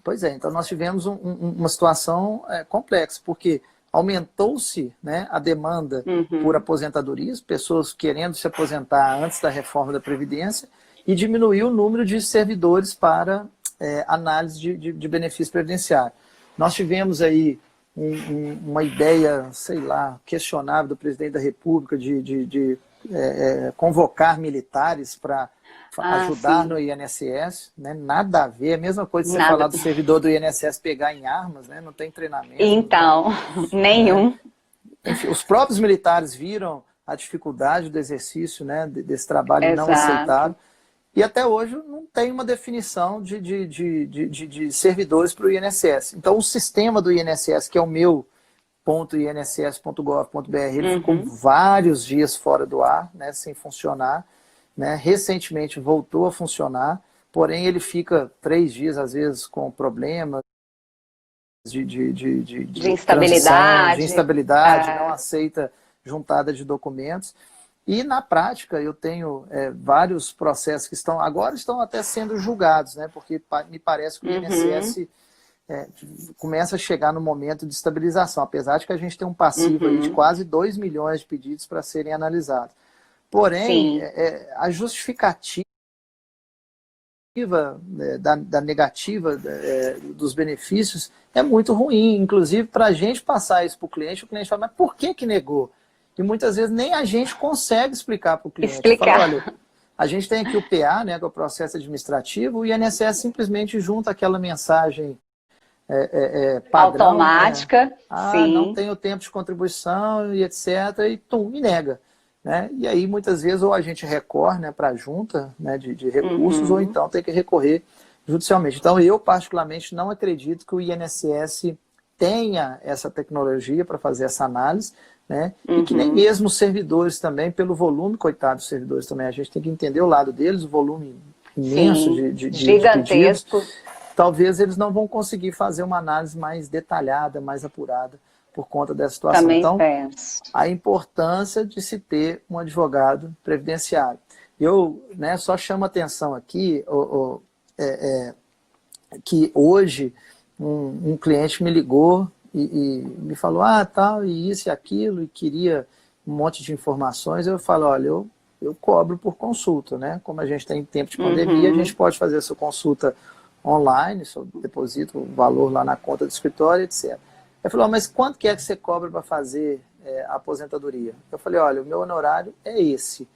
B: Pois é, então nós tivemos uma situação complexa, porque aumentou-se, né, a demanda por aposentadorias, pessoas querendo se aposentar antes da reforma da Previdência, e diminuiu o número de servidores para análise de benefício previdenciário. Nós tivemos aí uma ideia, sei lá, questionável do presidente da República de convocar militares para ajudar
A: sim.
B: no INSS, né? Nada a ver, a mesma coisa de você
A: Nada.
B: falar do servidor do INSS pegar em armas, né? Não tem treinamento.
A: Então,
B: não tem,
A: nenhum.
B: né? Enfim, os próprios militares viram a dificuldade do exercício, né, desse trabalho não aceitado, e até hoje não tem uma definição de servidores para o INSS. Então, o sistema do INSS, que é o meu .inss.gov.br, ele ficou vários dias fora do ar, né, sem funcionar, né, recentemente voltou a funcionar, porém ele fica 3 dias, às vezes, com problemas de
A: instabilidade.
B: De instabilidade, não aceita juntada de documentos. E na prática eu tenho vários processos que agora estão até sendo julgados, né, porque me parece que o INSS começa a chegar no momento de estabilização, apesar de que a gente tem um passivo aí de quase 2 milhões de pedidos para serem analisados. Porém, a justificativa da negativa dos benefícios é muito ruim. Inclusive, para a gente passar isso para o cliente fala, mas por que negou? E muitas vezes nem a gente consegue explicar para o cliente. Fala, olha, a gente tem aqui o PA, né, que é o processo administrativo, e o INSS simplesmente junta aquela mensagem padrão,
A: automática, sim.
B: Não tem o tempo de contribuição e etc. E nega. Né? E aí, muitas vezes, ou a gente recorre, né, para a junta, né, de recursos, ou então tem que recorrer judicialmente. Então, eu, particularmente, não acredito que o INSS tenha essa tecnologia para fazer essa análise, né? E que nem mesmo os servidores também, pelo volume, coitado dos servidores também, a gente tem que entender o lado deles, o volume imenso de
A: gigantesco.
B: pedidos. Talvez eles não vão conseguir fazer uma análise mais detalhada, mais apurada, por conta dessa situação.
A: Também
B: então,
A: penso.
B: A importância de se ter um advogado previdenciário. Eu, né, só chamo a atenção aqui que hoje um cliente me ligou e me falou, tal, e isso e aquilo, e queria um monte de informações. Eu falo, olha, eu cobro por consulta, né? Como a gente tem tempo de pandemia, a gente pode fazer a sua consulta online, só deposito o valor lá na conta do escritório, etc. Ele falou, mas quanto que você cobra para fazer a aposentadoria? Eu falei, olha, o meu honorário é esse.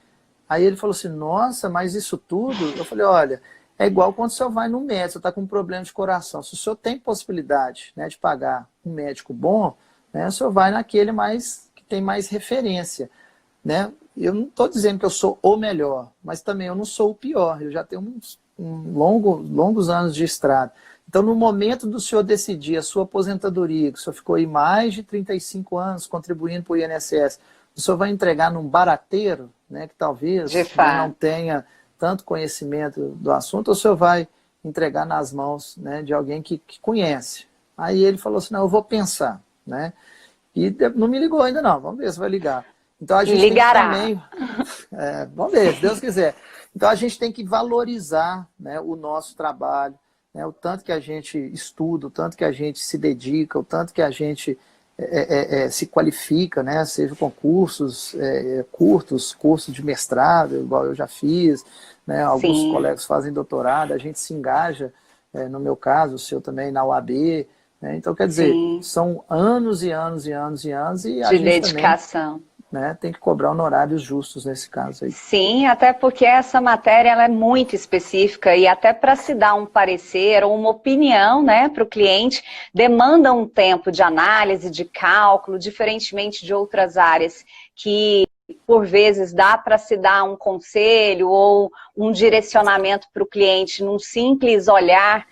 B: Aí ele falou assim, nossa, mas isso tudo? Eu falei, olha, é igual quando o senhor vai no médico, você está com um problema de coração. Se o senhor tem possibilidade, né, de pagar um médico bom, né, o senhor vai naquele que tem mais referência. Né? Eu não estou dizendo que eu sou o melhor, mas também eu não sou o pior. Eu já tenho longos anos de estrada. Então, no momento do senhor decidir a sua aposentadoria, que o senhor ficou aí mais de 35 anos contribuindo para o INSS, o senhor vai entregar num barateiro, né, que talvez não tenha tanto conhecimento do assunto, ou o senhor vai entregar nas mãos, né, de alguém que conhece? Aí ele falou assim, não, eu vou pensar. Né? E não me ligou ainda não, vamos ver se vai ligar. Então a gente
A: ligará.
B: Tem que também, vamos ver, se Deus quiser. Então a gente tem que valorizar, né, o nosso trabalho, né, o tanto que a gente estuda, o tanto que a gente se dedica, o tanto que a gente se qualifica, né, seja com cursos cursos de mestrado, igual eu já fiz, né, alguns colegas fazem doutorado, a gente se engaja, no meu caso, o seu também, na UAB, né, então quer dizer, são anos e anos e anos e anos e a
A: de
B: gente
A: dedicação.
B: Também, né, tem que cobrar honorários justos nesse caso aí.
A: Sim, até porque essa matéria ela é muito específica e até para se dar um parecer ou uma opinião, né, para o cliente, demanda um tempo de análise, de cálculo, diferentemente de outras áreas que, por vezes, dá para se dar um conselho ou um direcionamento para o cliente num simples olhar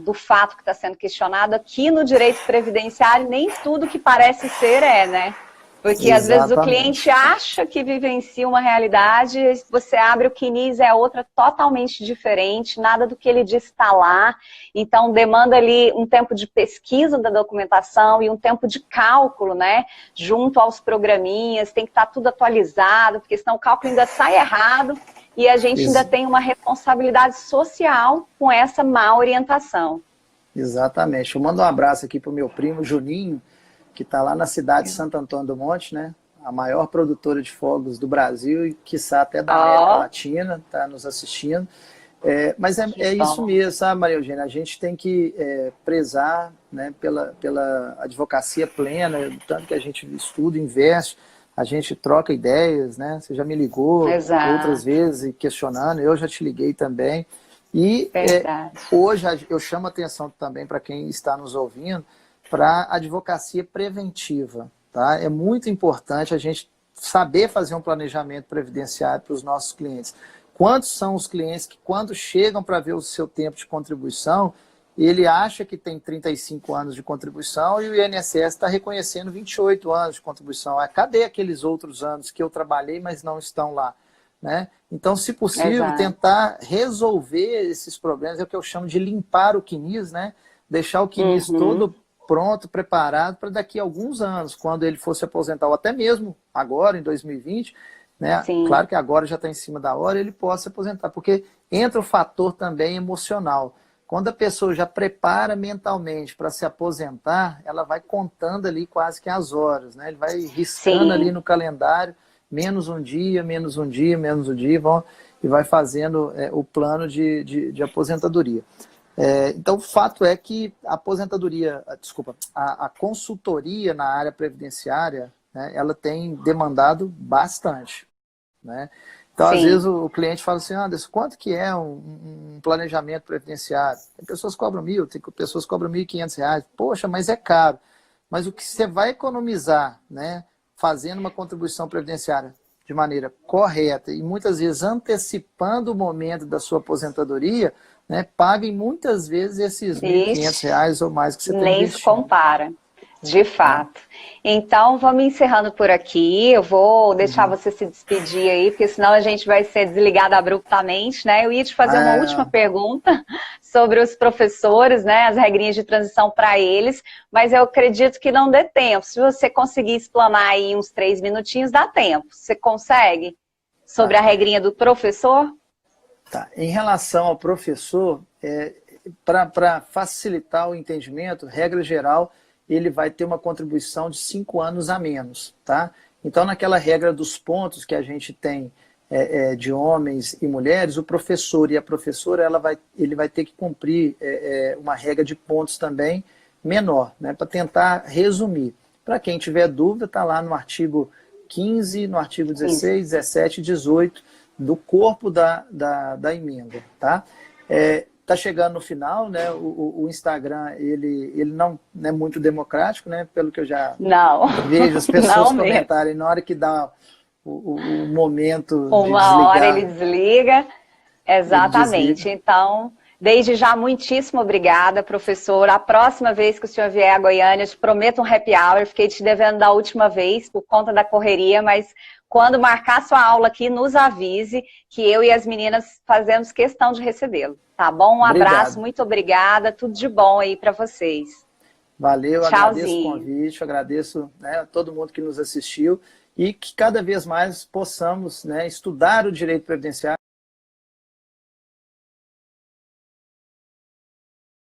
A: do fato que está sendo questionado. Aqui no direito previdenciário, nem tudo que parece ser né? Porque às vezes o cliente acha que vivencia uma realidade, você abre o CNIS, é outra totalmente diferente, nada do que ele diz está lá. Então demanda ali um tempo de pesquisa da documentação e um tempo de cálculo, né? Junto aos programinhas, tem que estar tudo atualizado, porque senão o cálculo ainda sai errado e a gente ainda tem uma responsabilidade social com essa má orientação.
B: Exatamente. Eu mando um abraço aqui para o meu primo Juninho, que está lá na cidade de Santo Antônio do Monte, né? A maior produtora de fogos do Brasil e, quiçá, até da América
A: Ó,
B: Latina, está nos assistindo. Mas
A: que
B: é isso
A: bom.
B: mesmo, sabe, Maria Eugênia? A gente tem que prezar, né, pela advocacia plena, tanto que a gente estuda, investe, a gente troca ideias, né? Você já me ligou outras
A: Exato,
B: vezes e questionando, eu já te liguei também. E
A: verdade.
B: hoje eu chamo atenção também para quem está nos ouvindo para a advocacia preventiva. Tá? É muito importante a gente saber fazer um planejamento previdenciário para os nossos clientes. Quantos são os clientes que, quando chegam para ver o seu tempo de contribuição, ele acha que tem 35 anos de contribuição e o INSS está reconhecendo 28 anos de contribuição. Cadê aqueles outros anos que eu trabalhei, mas não estão lá? Né? Então, se possível,
A: Exato.
B: tentar resolver esses problemas, é o que eu chamo de limpar o CNIS, né? Deixar o CNIS
A: Uhum,
B: todo pronto, preparado para daqui a alguns anos, quando ele fosse aposentar, ou até mesmo agora, em 2020, né?
A: sim,
B: Claro que agora já está em cima da hora, ele possa se aposentar, porque entra o fator também emocional. Quando a pessoa já prepara mentalmente para se aposentar, ela vai contando ali quase que as horas, né? Ele vai riscando ali
A: sim,
B: no calendário, menos um dia, menos um dia, menos um dia, e vai fazendo o plano de aposentadoria. Então, o fato é que a aposentadoria, desculpa, a consultoria na área previdenciária, né, ela tem demandado bastante. Né? Então, às vezes,
A: sim.
B: o cliente fala assim, Anderson, quanto que é um planejamento previdenciário? Tem pessoas que cobram 1.000, tem pessoas que cobram R$ 1.500. Poxa, mas é caro. Mas o que você vai economizar, né, fazendo uma contribuição previdenciária de maneira correta e muitas vezes antecipando o momento da sua aposentadoria, né, paguem muitas vezes esses R$ 1.500
A: Ixi,
B: ou mais que você está
A: nem se
B: investindo.
A: compara. De
B: Né?
A: fato. Então, vamos encerrando por aqui. Eu vou deixar
B: Uhum.
A: você se despedir aí, porque senão a gente vai ser desligado abruptamente, né? Eu ia te fazer uma última
B: Ah,
A: pergunta sobre os professores, né? As regrinhas de transição para eles, mas eu acredito que não dê tempo. Se você conseguir explanar aí uns 3 minutinhos, dá tempo. Você consegue? Sobre a
B: tá.
A: regrinha do professor?
B: Tá. Em relação ao professor, para facilitar o entendimento, regra geral, ele vai ter uma contribuição de 5 anos a menos. Tá? Então, naquela regra dos pontos que a gente tem de homens e mulheres, o professor e a professora ele vai ter que cumprir uma regra de pontos também menor, né? Para tentar resumir. Para quem tiver dúvida, está lá no artigo 15, no artigo
A: 15.
B: 16, 17 e 18 do corpo da emenda. Tá? Tá chegando no final, né? O Instagram ele não é muito democrático, né? Pelo que eu já
A: Não,
B: vejo as pessoas
A: não mesmo.
B: comentarem na hora que dá o momento de
A: Uma hora ele
B: desligar,
A: desliga.
B: ele desliga.
A: Exatamente. Então, desde já, muitíssimo obrigada, professor. A próxima vez que o senhor vier a Goiânia, eu te prometo um happy hour. Fiquei te devendo da última vez por conta da correria, mas quando marcar sua aula aqui, nos avise que eu e as meninas fazemos questão de recebê-lo. Tá bom? Um abraço,
B: Obrigado.
A: muito obrigada. Tudo de bom aí para vocês.
B: Valeu, agradeço o
A: Tchauzinho.
B: convite, agradeço, né, a todo mundo que nos assistiu e que cada vez mais possamos, né, estudar o direito previdenciário